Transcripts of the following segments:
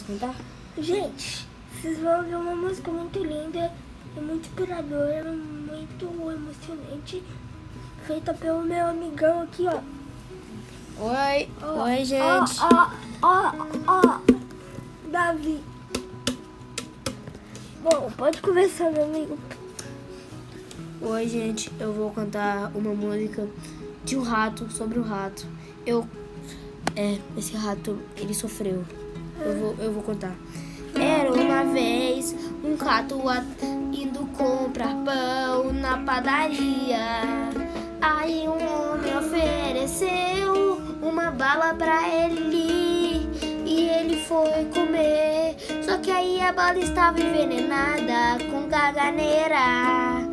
Posso cantar? Gente, vocês vão ouvir uma música muito linda e muito inspiradora, muito emocionante, feita pelo meu amigão aqui, ó. Oi, oi, gente. Davi. Bom, pode começar, meu amigo. Oi, gente. Eu vou cantar uma música de um rato, sobre o rato. Esse rato, ele sofreu. Eu vou contar. Era uma vez um rato indo comprar pão na padaria. Aí um homem ofereceu uma bala pra ele e ele foi comer. Só que aí a bala estava envenenada com caganeira.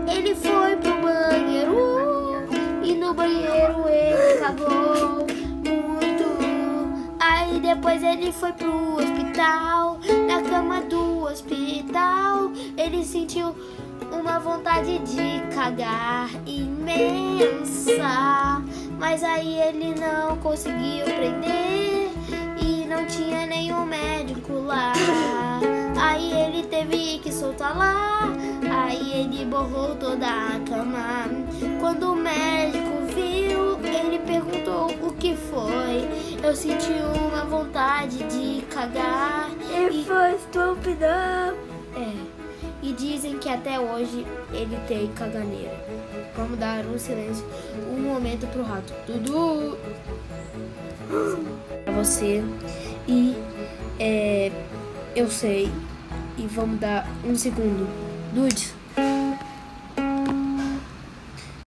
Ele foi pro banheiro e no banheiro ele cagou muito. Aí depois ele foi pro hospital. Na cama do hospital ele sentiu uma vontade de cagar imensa. Mas aí ele não conseguiu prender e não tinha nenhum médico lá. Aí ele teve que soltar lá. Aí ele borrou toda a cama. Quando o médico viu, ele perguntou o que foi. Eu senti uma vontade de cagar. E foi estúpida. E dizem que até hoje ele tem caganeira. Vamos dar um silêncio, um momento pro rato. Dudu! Pra você. E eu sei. E vamos dar um segundo. Dudes.